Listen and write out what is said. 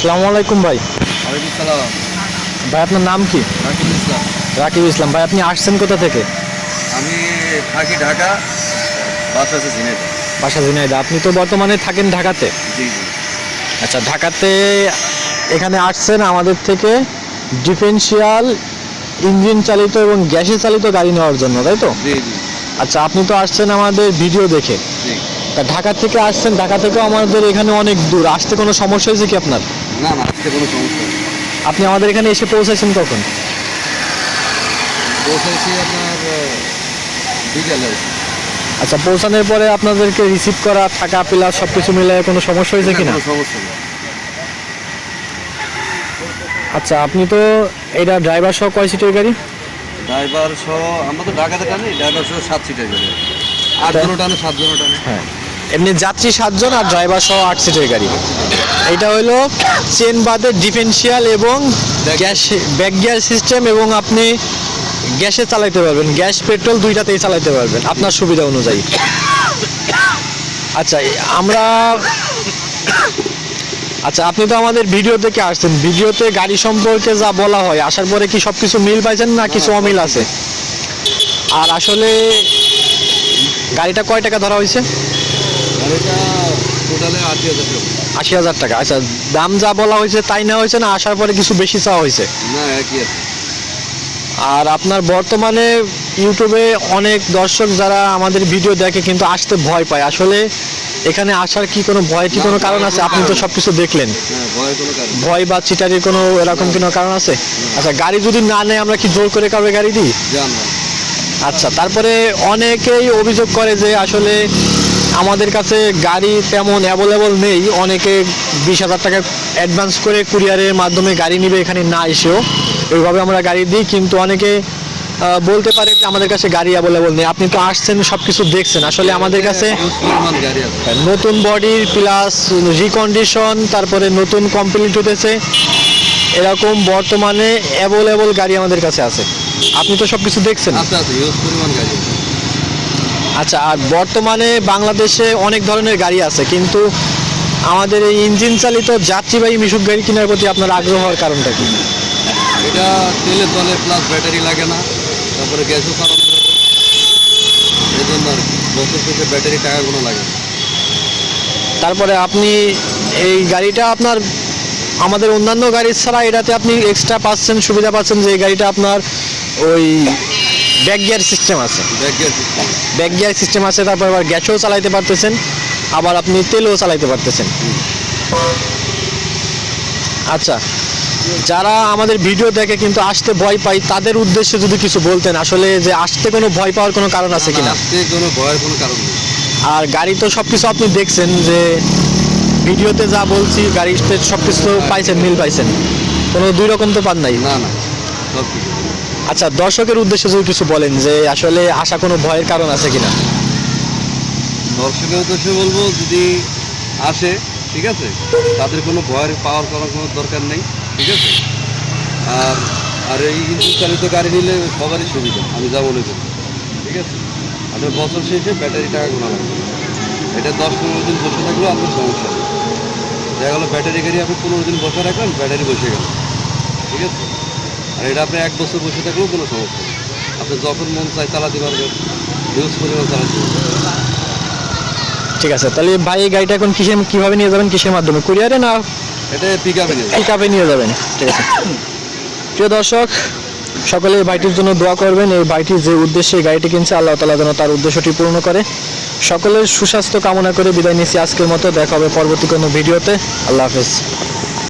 আসসালামু আলাইকুম ভাই। ওয়ালাইকুম সালাম। ভাই আপনার নাম কি? রাকিব ইসলাম। রাকিব ইসলাম। ভাই আপনি আসছেন কোথা থেকে? আমি থাকি ঢাকা, বাসা আছে ঝিনাইদহ। বাসা ঝিনাইদহ। আপনি তো বর্তমানে থাকেন ঢাকাতে। জি জি আচ্ছা, ঢাকাতে এখানে আসছেন আমাদের থেকে ডিফেন্সিয়াল ইঞ্জিন চালিত এবং গ্যাসে চালিত গাড়ি নেওয়ার জন্য, তাই তো? জি জি আচ্ছা, আপনি তো আসছেন আমাদের ভিডিও দেখে। জি। তা ঢাকা থেকে আসছেন, ঢাকা থেকেও আমাদের এখানে অনেক দূর, আসতে কোনো সমস্যা হয়েছে কি আপনার? না না, আসতে কোনো সমস্যা নেই। আপনি আমাদের এখানে এসে পৌঁছাইছেন কখন? পৌঁছাইছি আপনার বিকেলে। আচ্ছা, পৌঁছানোর পরে আপনাদেরকে রিসিভ করা, থাকা, প্লাস সব কিছু মিলে কোনো সমস্যা হয়েছে কিনা? কোনো সমস্যা নেই। আচ্ছা, আপনি তো এটা ড্রাইভার সহ কয় সিটের গাড়ি? ড্রাইভার সহ আমরা তো ঢাকাতে টানি, ড্রাইভার সহ 7 সিটের গাড়ি। 8 জন টানে, 7 জন টানে। হ্যাঁ, এমনি যাত্রী 7 জন আর ড্রাইভার সহ 8 সিটের গাড়ি। এটা হলো চেন বাদে ডিফেন্সিয়াল এবং গ্যাস ব্যাক গিয়ার সিস্টেম, এবং আপনি গ্যাসে চালাতে পারবেন, গ্যাস পেট্রোল দুইটাতেই চালাতে পারবেন আপনার সুবিধা অনুযায়ী। আচ্ছা, আপনি তো আমাদের ভিডিও থেকে আসছেন, ভিডিওতে গাড়ি সম্পর্কে যা বলা হয়, আসার পরে কি সব কিছু মিল পাইছেন না কিছু অমিল আছে? আর আসলে গাড়িটা কয় টাকা ধরা হয়েছে? গাড়িটা টোটালে 80,000 টাকা। 80,000 টাকা। আচ্ছা, দাম যা বলা হয়েছে তাই না হয়েছে, না আসার পরে কিছু বেশি চাওয়া হয়েছে? না, একই আছে। আর আপনার বর্তমানে ইউটিউবে অনেক দর্শক যারা আমাদের ভিডিও দেখে কিন্তু আসতে ভয় পায়, আসলে এখানে আসার কি কোনো ভয় কি কোনো কারণ আছে? আপনি তো সব কিছু দেখলেন, হ্যাঁ, ভয়ের কোনো কারণ নেই। ভয় বা চিটারির কোনো এরকম কোনো কারণ আছে? আচ্ছা, গাড়ি যদি না নেয় আমরা কি জোর করে কাউকে গাড়ি দিই? জান না। আচ্ছা, তারপরে অনেকেই অভিযোগ করে যে আসলে আমাদের কাছে গাড়ি তেমন অ্যাভেলেবল নেই, অনেকে 20,000 টাকা অ্যাডভান্স করে কুরিয়ারের মাধ্যমে গাড়ি নিবে এখানে না এসেও, এইভাবে আমরা গাড়ি দিই। কিন্তু অনেকে বলতে পারে যে আমাদের কাছে গাড়ি অ্যাভেলেবল নেই। আপনি তো আসছেন, সব কিছু দেখছেন, আসলে আমাদের কাছে হিউজ পরিমাণ গাড়ি আছে। নতুন বডি প্লাস রিকন্ডিশন, তারপরে নতুন কমপ্লিট হতেছে, এরকম বর্তমানে অ্যাভেলেবল গাড়ি আমাদের কাছে আছে। আপনি তো সব কিছু দেখছেন। আচ্ছা আচ্ছা, হিউজ পরিমাণ গাড়ি আছে। আচ্ছা, আর বর্তমানে বাংলাদেশে অনেক ধরনের গাড়ি আছে, কিন্তু আমাদের এই ইঞ্জিন চালিত যাত্রীবাহী মিশুক গাড়ি কেনার প্রতি আপনার আগ্রহ হওয়ার কারণটা কি? এটা তেলে চলে, প্লাস ব্যাটারি লাগে না, তারপরে গ্যাসও চালানো যাবে, এই জন্য আর কি। বছর শেষে ব্যাটারি টাকাগুলো লাগে না। তারপরে আপনি এই গাড়িটা আপনার আমাদের অন্যান্য গাড়ির ছাড়া এটাতে আপনি এক্সট্রা পাচ্ছেন, সুবিধা পাচ্ছেন যে এই গাড়িটা আপনার ওই ব্যাক গিয়ার সিস্টেম আছে, back gear system. Back gear system আছে, তারপর আবার গ্যাসও চালাইতে পারতেছেন, আবার আপনি তেলও চালাইতে পারতেছেন। আচ্ছা, যারা আমাদের ভিডিও দেখে কিন্তু আসতে ভয় পায়, তাদের উদ্দেশ্যে যদি কিছু বলতেন, আসলে যে আসতে কোনো ভয় পাওয়ার কোনো কারণ আছে কিনা? আসতে কোনো ভয়ের কোনো কারণ নেই। আর গাড়ি তো সব কিছু আপনি দেখছেন, যে ভিডিওতে যা বলছি গাড়িতে সব কিছু পাইছেন, মিল পাইছেন, কোনো দুই রকম তো পান নাই। না না, সব কিছু। আচ্ছা, দর্শকের উদ্দেশ্যে যদি কিছু বলেন যে আসলে আসা কোনো ভয়ের কারণ আছে কিনা? দর্শকের উদ্দেশ্যে বলবো, যদি আসে, ঠিক আছে, তাদের কোনো ভয়ের পাওয়ার করার কোনো দরকার নেই, ঠিক আছে। আর আর এই ইঞ্জিন চালিত গাড়ি নিলে সবারই সুবিধা, আমি যা মনে করি, ঠিক আছে। আপনার বছর শেষে ব্যাটারি টাকা গোনা লাগবে। এটা 10-15 দিন বসে থাকলেও আপনার সমস্যা নেই। দেখা গেলো ব্যাটারি গাড়ি আপনি 15 দিন বসে রাখলেন, ব্যাটারি বসে গেল, ঠিক আছে। আর এটা আপনি 1 বছর বসে থাকলেও কোনো সমস্যা নেই। আপনি যখন মন চায় চালাতে পারবেন, হিউজ পরিমাণ চালাতে পারবেন। ঠিক আছে, তাহলে ভাই এই গাড়িটা এখন কিভাবে নিয়ে যাবেন, কিসের মাধ্যমে, কুরিয়ারে না এটা পিক আপে নিয়ে পিক আপে নিয়ে যাবেন? ঠিক আছে, প্রিয় দর্শক, সকলে এই ভাইটির জন্য দোয়া করবেন। এই ভাইটির যে উদ্দেশ্যে এই গাড়িটি কিনছে, আল্লাহ তাআলা যেন তার উদ্দেশ্যটি পূর্ণ করে। সকলের সুস্বাস্থ্য কামনা করে বিদায় নিচ্ছি আজকের মতো। দেখা হবে পরবর্তী কোনো ভিডিওতে। আল্লাহ হাফেজ।